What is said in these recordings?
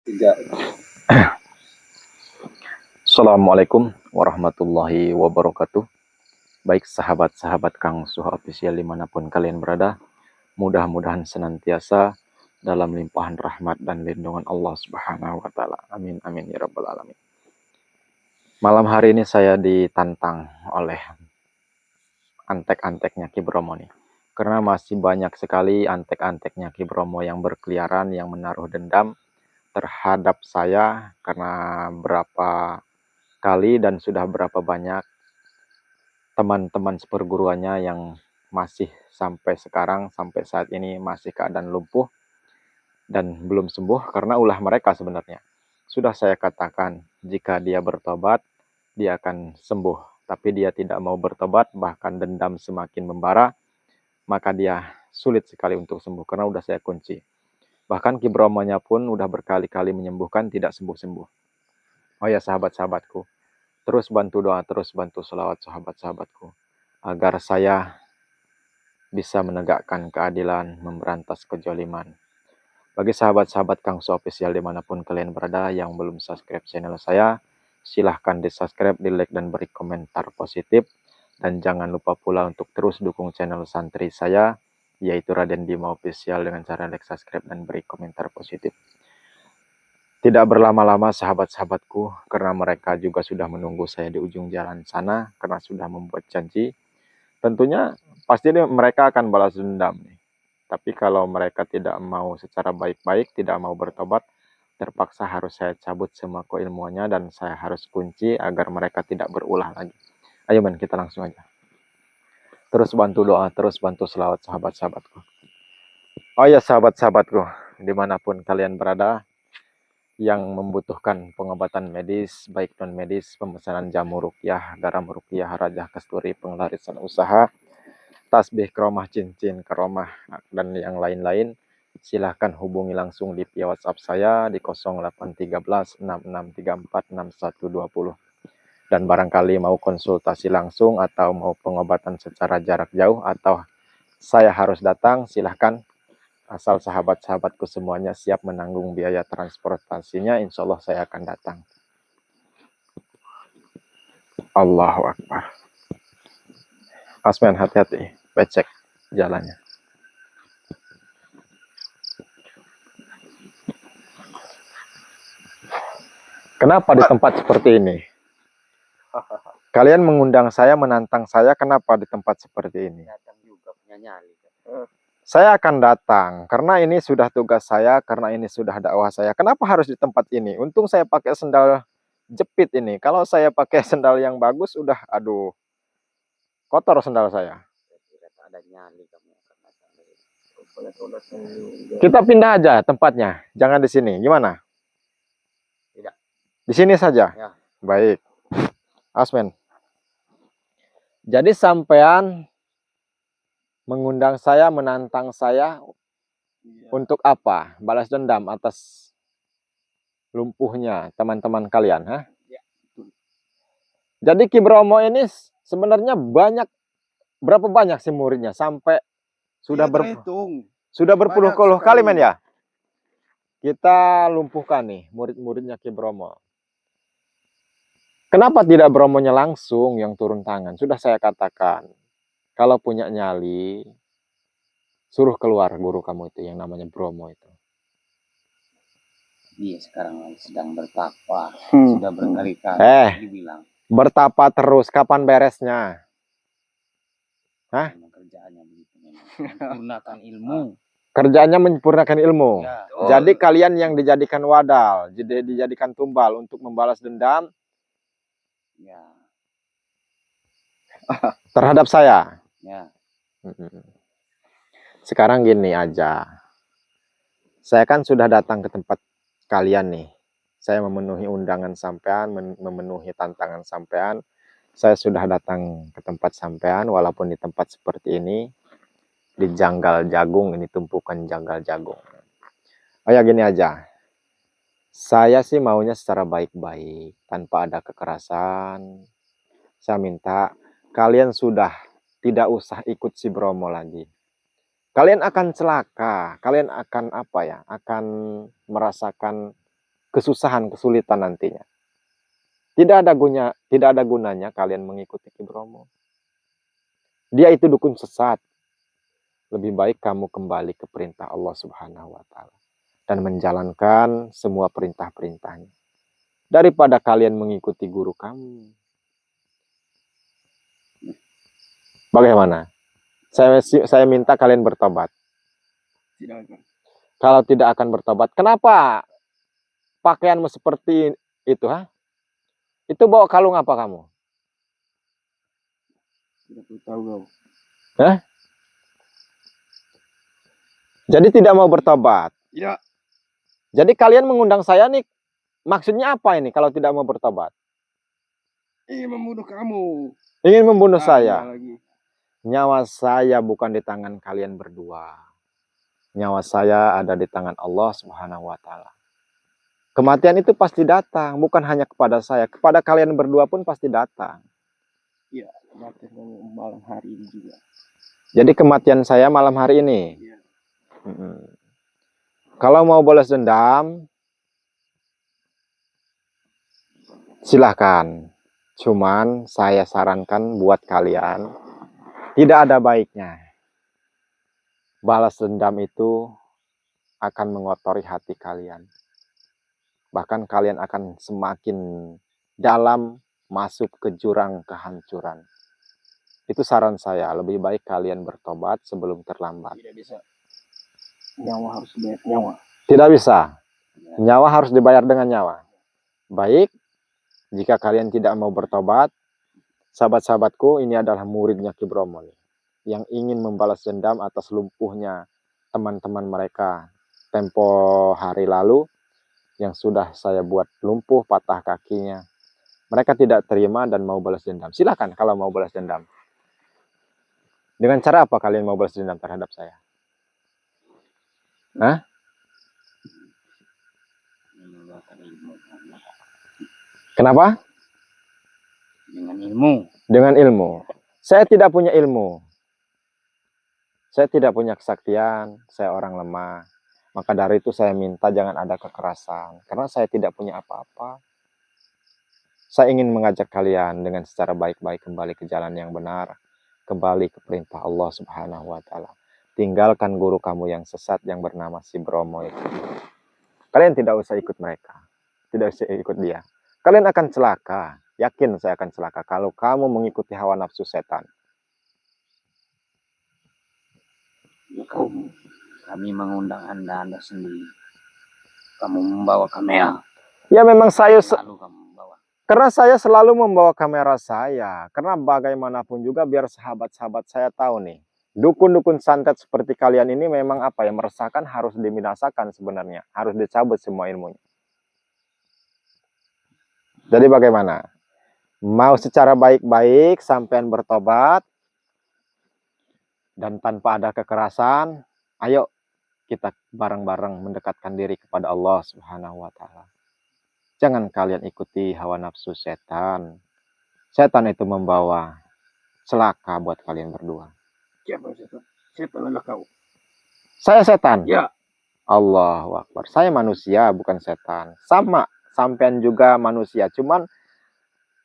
Tiga. Assalamualaikum warahmatullahi wabarakatuh. Baik sahabat-sahabat Kang Suha Official dimanapun kalian berada, mudah-mudahan senantiasa dalam limpahan rahmat dan lindungan Allah Subhanahu wa Ta'ala. Amin, amin ya Rabbal 'Alamin. Malam hari ini saya ditantang oleh antek-anteknya Ki Bromo nih, karena masih banyak sekali antek-anteknya Ki Bromo yang berkeliaran, yang menaruh dendam terhadap saya karena berapa kali dan sudah berapa banyak teman-teman seperguruannya yang masih sampai sekarang, sampai saat ini masih keadaan lumpuh dan belum sembuh karena ulah mereka sebenarnya. Sudah saya katakan, jika dia bertobat, dia akan sembuh. Tapi dia tidak mau bertobat, bahkan dendam semakin membara, maka dia sulit sekali untuk sembuh karena udah saya kunci. Bahkan Ki Bromonya pun udah berkali-kali menyembuhkan, tidak sembuh-sembuh. Oh ya sahabat-sahabatku, terus bantu doa, terus bantu selawat sahabat-sahabatku, agar saya bisa menegakkan keadilan, memberantas kejoliman. Bagi sahabat-sahabat Kang Su Official dimanapun kalian berada yang belum subscribe channel saya, silahkan di subscribe, di like, dan beri komentar positif. Dan jangan lupa pula untuk terus dukung channel santri saya, yaitu Raden Bima Official dengan cara like, subscribe, dan beri komentar positif. Tidak berlama-lama sahabat-sahabatku, karena mereka juga sudah menunggu saya di ujung jalan sana, karena sudah membuat janji. Tentunya pasti mereka akan balas dendam nih. Tapi kalau mereka tidak mau secara baik-baik, tidak mau bertobat, terpaksa harus saya cabut semua keilmuannya dan saya harus kunci agar mereka tidak berulah lagi. Ayo men, kita langsung aja. Terus bantu doa, terus bantu selawat sahabat-sahabatku. Oh ya sahabat-sahabatku, dimanapun kalian berada, yang membutuhkan pengobatan medis, baik non medis, pemesanan jamu ruqyah, garam ruqyah, raja kasturi, pengelarisan usaha, tasbih, keromah, cincin, keromah, dan yang lain-lain, silahkan hubungi langsung di via WhatsApp saya di 0813 6634 6120. Dan barangkali mau konsultasi langsung atau mau pengobatan secara jarak jauh atau saya harus datang, silahkan. Asal sahabat-sahabatku semuanya siap menanggung biaya transportasinya, insya Allah saya akan datang. Allahu Akbar. Asmen, hati-hati, becek jalannya. Kenapa di tempat seperti ini? Kalian mengundang saya, menantang saya, kenapa di tempat seperti ini? Datang juga punya nyali. Saya akan datang, karena ini sudah tugas saya, karena ini sudah dakwah saya. Kenapa harus di tempat ini? Untung saya pakai sendal jepit ini. Kalau saya pakai sendal yang bagus, udah aduh, kotor sendal saya. Ada nyali kamu. Kita pindah aja tempatnya, jangan di sini. Gimana? Tidak. Di sini saja. Ya. Baik. Asmen. Jadi sampean mengundang saya, menantang saya untuk apa? Balas dendam atas lumpuhnya teman-teman kalian, ha? Ya. Jadi Ki Bromo ini sebenarnya berapa banyak sih muridnya sampai sudah berpuluh-puluh kali men ya? Kita lumpuhkan nih murid-muridnya Ki Bromo. Kenapa tidak Bromonya langsung yang turun tangan? Sudah saya katakan, kalau punya nyali, suruh keluar guru kamu itu yang namanya Bromo itu. Dia sekarang sedang bertapa. Sudah berkali-kali dibilang. Bertapa terus, kapan beresnya? Hah? Kerjaannya begitu memang. Menyempurnakan ilmu. Kerjanya menyempurnakan ilmu. Ya. Jadi kalian yang dijadikan wadal, dijadikan tumbal untuk membalas dendam, Ya. terhadap saya. Ya. Sekarang gini aja. Saya kan sudah datang ke tempat kalian nih. Saya memenuhi undangan sampean, memenuhi tantangan sampean. Saya sudah datang ke tempat sampean, walaupun di tempat seperti ini, di janggal jagung, ini tumpukan janggal jagung. Oh ya gini aja. Saya sih maunya secara baik-baik, tanpa ada kekerasan. Saya minta kalian sudah tidak usah ikut si Bromo lagi. Kalian akan celaka, kalian akan apa ya? Akan merasakan kesusahan, kesulitan nantinya. Tidak ada gunanya kalian mengikuti Ki Bromo. Dia itu dukun sesat. Lebih baik kamu kembali ke perintah Allah Subhanahu wa taala dan menjalankan semua perintah-perintahnya daripada kalian mengikuti guru kamu. Bagaimana? Saya minta kalian bertobat. Tidak. Kalau tidak akan bertobat, kenapa pakaianmu seperti itu, ha? Itu bawa kalung apa kamu? Tidak tahu kau. Hah? Jadi tidak mau bertobat. Tidak. Jadi kalian mengundang saya nih, maksudnya apa ini kalau tidak mau bertobat? Ingin membunuh kamu. Ingin membunuh saya. Lagi. Nyawa saya bukan di tangan kalian berdua. Nyawa saya ada di tangan Allah Subhanahu wa taala. Kematian itu pasti datang, bukan hanya kepada saya, kepada kalian berdua pun pasti datang. Iya, kematian malam hari ini juga. Jadi kematian saya malam hari ini. Iya. Kalau mau balas dendam, silahkan. Cuman saya sarankan buat kalian, tidak ada baiknya. Balas dendam itu akan mengotori hati kalian. Bahkan kalian akan semakin dalam masuk ke jurang kehancuran. Itu saran saya, lebih baik kalian bertobat sebelum terlambat. Tidak bisa. Nyawa harus dibayar nyawa. Tidak bisa. Nyawa harus dibayar dengan nyawa. Baik, jika kalian tidak mau bertobat, sahabat-sahabatku, ini adalah muridnya Ki Bromo yang ingin membalas dendam atas lumpuhnya teman-teman mereka tempo hari lalu yang sudah saya buat lumpuh, patah kakinya. Mereka tidak terima dan mau balas dendam. Silakan kalau mau balas dendam. Dengan cara apa kalian mau balas dendam terhadap saya? Hah? Kenapa? Dengan ilmu. Dengan ilmu. Saya tidak punya ilmu. Saya tidak punya kesaktian. Saya orang lemah. Maka dari itu saya minta jangan ada kekerasan. Karena saya tidak punya apa-apa. Saya ingin mengajak kalian dengan secara baik-baik kembali ke jalan yang benar. Kembali ke perintah Allah Subhanahu wa taala. Tinggalkan guru kamu yang sesat yang bernama si Bromo itu. Kalian tidak usah ikut mereka. Tidak usah ikut dia. Kalian akan celaka. Yakin saya akan celaka kalau kamu mengikuti hawa nafsu setan. Kami mengundang Anda sendiri. Kamu membawa kamera. Ya memang saya Lalu kamu membawa. karena saya selalu membawa kamera saya. Karena bagaimanapun juga biar sahabat-sahabat saya tahu nih. Dukun-dukun santet seperti kalian ini memang apa ya, meresahkan, harus dibinasakan sebenarnya. Harus dicabut semua ilmunya. Jadi bagaimana? Mau secara baik-baik sampean bertobat dan tanpa ada kekerasan, ayo kita bareng-bareng mendekatkan diri kepada Allah Subhanahu wa taala. Jangan kalian ikuti hawa nafsu setan. Setan itu membawa celaka buat kalian berdua. Siapa setan? Setan adalah kau. Saya setan? Ya. Allahu Akbar. Saya manusia, bukan setan. Sama, sampean juga manusia. Cuman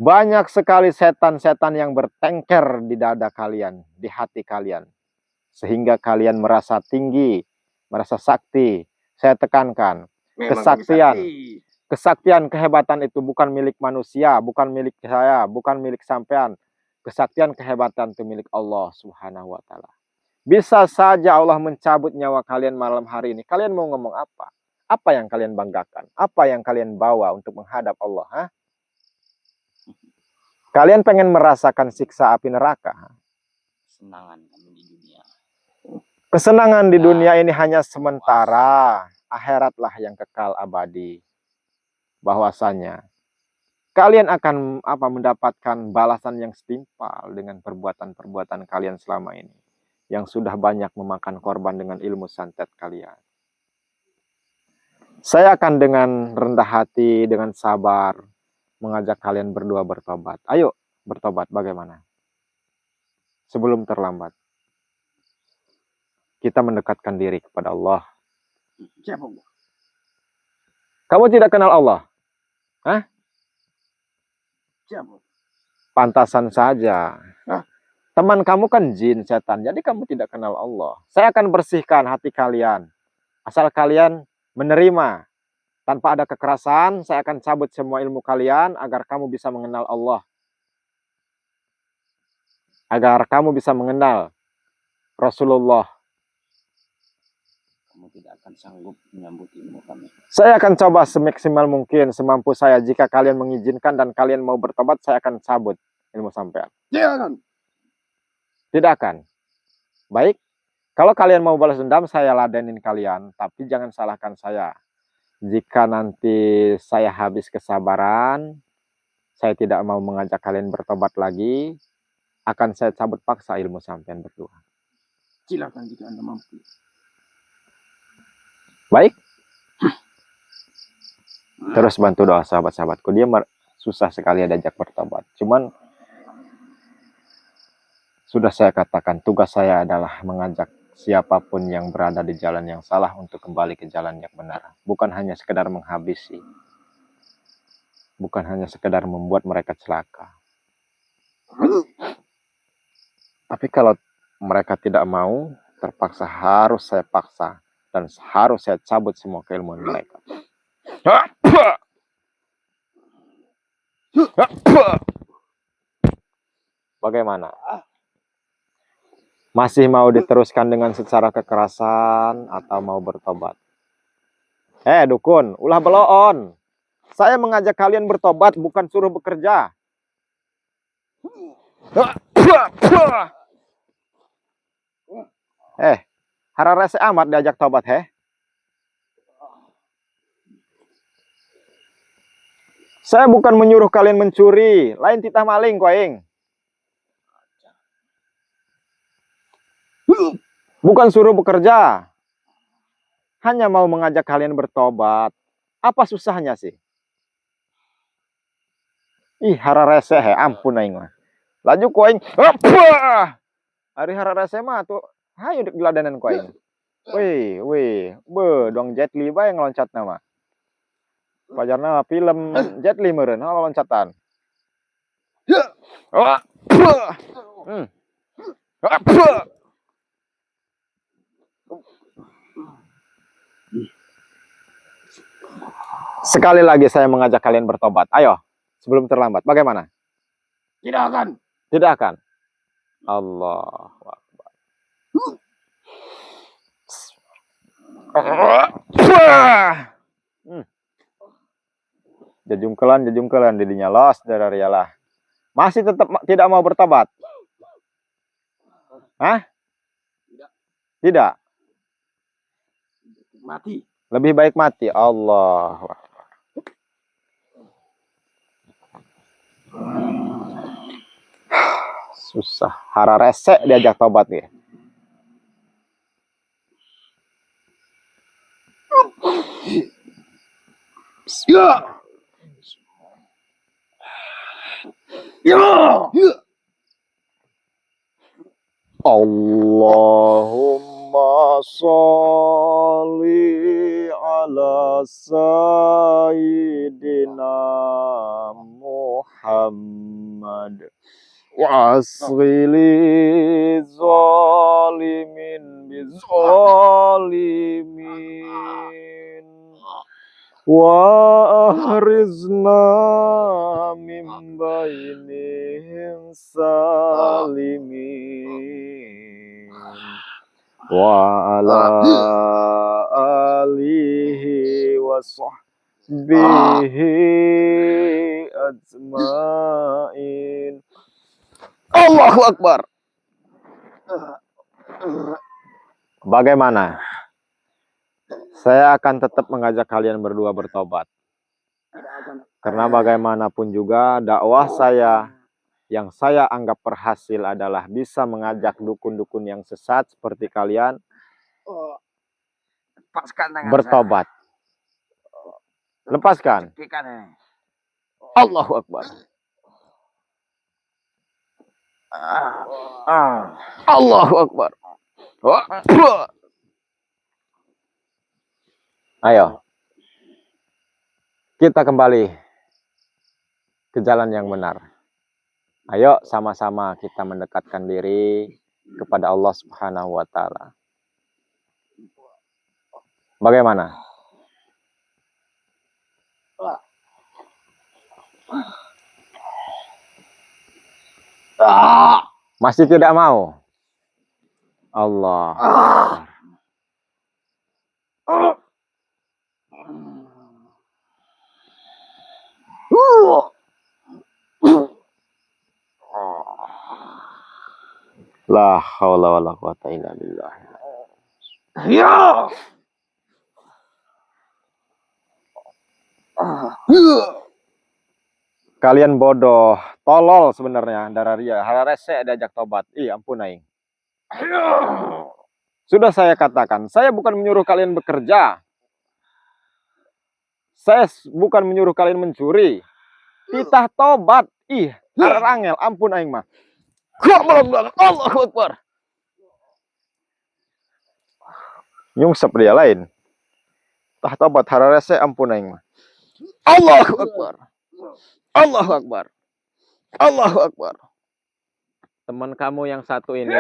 banyak sekali setan-setan yang bertengker di dada kalian, di hati kalian. Sehingga kalian merasa tinggi, merasa sakti. Saya tekankan, kesaktian, kehebatan itu bukan milik manusia, bukan milik saya, bukan milik sampean. Kesaktian, kehebatan itu milik Allah Subhanahu wa taala. Bisa saja Allah mencabut nyawa kalian malam hari ini. Kalian mau ngomong apa? Apa yang kalian banggakan? Apa yang kalian bawa untuk menghadap Allah? Ha? Kalian pengen merasakan siksa api neraka? Kesenangan kami di dunia. Kesenangan di dunia ini hanya sementara. Akhiratlah yang kekal abadi. Bahwasanya kalian akan mendapatkan balasan yang setimpal dengan perbuatan-perbuatan kalian selama ini. Yang sudah banyak memakan korban dengan ilmu santet kalian. Saya akan dengan rendah hati, dengan sabar, mengajak kalian berdua bertobat. Ayo bertobat, bagaimana? Sebelum terlambat. Kita mendekatkan diri kepada Allah. Siapa? Kamu tidak kenal Allah? Hah? Siapa? Pantasan saja. Hah? Teman kamu kan jin, setan. Jadi kamu tidak kenal Allah. Saya akan bersihkan hati kalian. Asal kalian menerima. Tanpa ada kekerasan, saya akan cabut semua ilmu kalian agar kamu bisa mengenal Allah. Agar kamu bisa mengenal Rasulullah. Kamu tidak akan sanggup menyambut ilmu kami. Saya akan coba semaksimal mungkin, semampu saya. Jika kalian mengizinkan dan kalian mau bertobat, saya akan cabut ilmu sampean. Jangan. Tidak akan. Baik. Kalau kalian mau balas dendam, saya ladenin kalian. Tapi jangan salahkan saya. Jika nanti saya habis kesabaran, saya tidak mau mengajak kalian bertobat lagi, akan saya cabut paksa ilmu sampean berdua. Silakan jika Anda mampu. Baik. Terus bantu doa sahabat-sahabatku. Dia susah sekali diajak bertobat. Cuman sudah saya katakan, tugas saya adalah mengajak siapapun yang berada di jalan yang salah untuk kembali ke jalan yang benar. Bukan hanya sekedar menghabisi. Bukan hanya sekedar membuat mereka celaka. Tapi kalau mereka tidak mau, terpaksa harus saya paksa. Dan harus saya cabut semua keilmuan mereka. Bagaimana? Masih mau diteruskan dengan secara kekerasan atau mau bertobat? Dukun, ulah beloon. Saya mengajak kalian bertobat, bukan suruh bekerja. Hararese amat diajak tobat, Saya bukan menyuruh kalian mencuri, lain titah maling koing. Bukan suruh bekerja. Hanya mau mengajak kalian bertobat. Apa susahnya sih? Hararese ampun aing mah. Laju koing. Hari hararese mah tuh hayu dek diladanan koing. Wih, dong Jet Li bae ngeloncat nama. Pajarna film Jet Li meureun loncatan. Sekali lagi saya mengajak kalian bertobat. Ayo, sebelum terlambat. Bagaimana? Tidak akan. Tidak akan. Allahu Akbar. Jajungkelan didinya los dari rialah. Masih tetap tidak mau bertobat? Hah? Tidak. Mati. Lebih baik mati. Allah. Susah. Hararese diajak tobat ya. Allahumma sholli ala sayyidina Muhammad wa asghili zalimin bizalimin wa ahrizna min bainihim salimin wa ala alihi wa sahbihi ajmain. Allahu Akbar. Bagaimana? Saya akan tetap mengajak kalian berdua bertobat. Karena bagaimanapun juga dakwah saya yang saya anggap berhasil adalah bisa mengajak dukun-dukun yang sesat seperti kalian bertobat. Lepaskan. Allahu Akbar. Allahu Akbar. Ayo. kita kembali ke jalan yang benar. Ayo sama-sama kita mendekatkan diri kepada Allah Subhanahu wa Ta'ala. Bagaimana? Masih tidak mau? Allah. La haula wala quwata illa billah. Ya. Kalian bodoh, tolol sebenarnya, darah ria, hara rese diajak tobat. Ih, ampun aing. Sudah saya katakan, saya bukan menyuruh kalian bekerja. Saya bukan menyuruh kalian mencuri. Kita tobat. Ih, hara rangel, ampun aing mah. Allahu Akbar. Nyungsep dia lain. Tah tobat hara rese, ampun aing mah. Allahu Akbar. Allahu Akbar. Allahu Akbar. Teman kamu yang satu ini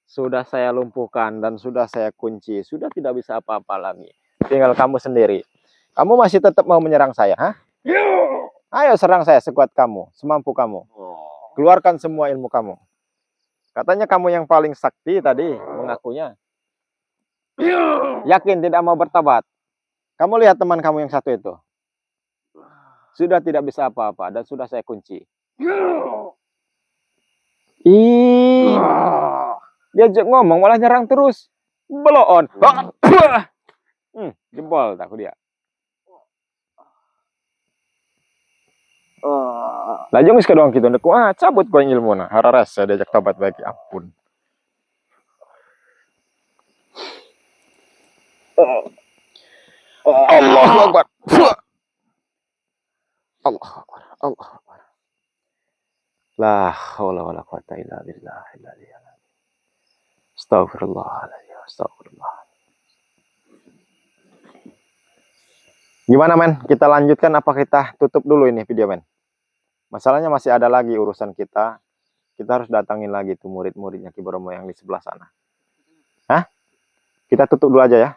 sudah saya lumpuhkan dan sudah saya kunci. Sudah tidak bisa apa-apa lagi. Tinggal kamu sendiri. Kamu masih tetap mau menyerang saya, ha? Ayo serang saya sekuat kamu, semampu kamu. Keluarkan semua ilmu kamu. Katanya kamu yang paling sakti tadi mengakunya. Yakin tidak mau bertobat? Kamu lihat teman kamu yang satu itu. Sudah tidak bisa apa-apa dan sudah saya kunci. Ih, diajak ngomong malah nyerang terus. Beloon. Jebol tak dia. Lajeng geus kadoang kitu neku cabut ku ilmuna. Harares diajak tobat bagi ampun. Allahu Akbar. Allahu Akbar. Allahu Akbar. La haula wala quwata illa billah. Astagfirullahaladzim. Astagfirullah. Gimana men? Kita lanjutkan apa kita tutup dulu ini video men? Masalahnya masih ada lagi urusan kita. Kita harus datangin lagi tuh murid-muridnya Ki Bromo yang di sebelah sana. Hah? Kita tutup dulu aja ya.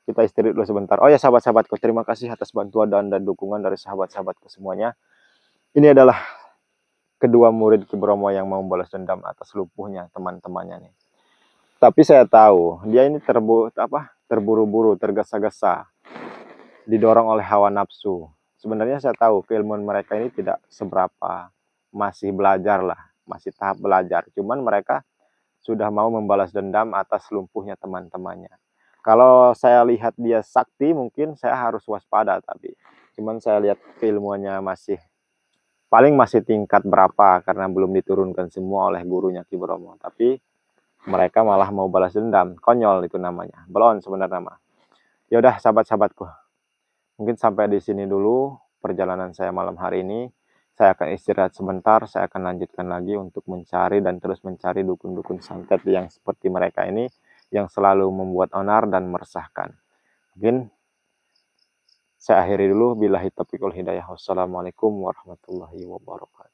Kita istirahat dulu sebentar. Oh ya sahabat-sahabatku, terima kasih atas bantuan dan dukungan dari sahabat-sahabatku semuanya. Ini adalah kedua murid Ki Bromo yang mau balas dendam atas lumpuhnya teman-temannya nih. Tapi saya tahu dia ini terburu-buru, tergesa-gesa, didorong oleh hawa nafsu. Sebenarnya saya tahu keilmuan mereka ini tidak seberapa, masih belajar lah, masih tahap belajar. Cuman mereka sudah mau membalas dendam atas lumpuhnya teman-temannya. Kalau saya lihat dia sakti, mungkin saya harus waspada. Tapi cuman saya lihat keilmuannya paling masih tingkat berapa, karena belum diturunkan semua oleh gurunya Ki Bromo. Tapi mereka malah mau balas dendam. Konyol itu namanya, belon sebenarnya mah. Ya udah sahabat-sahabatku, mungkin sampai di sini dulu perjalanan saya malam hari ini. Saya akan istirahat sebentar, saya akan lanjutkan lagi untuk mencari dan terus mencari dukun-dukun santet yang seperti mereka ini, yang selalu membuat onar dan meresahkan. Mungkin saya akhiri dulu. Billahi taufiq wal hidayah. Wassalamualaikum warahmatullahi wabarakatuh.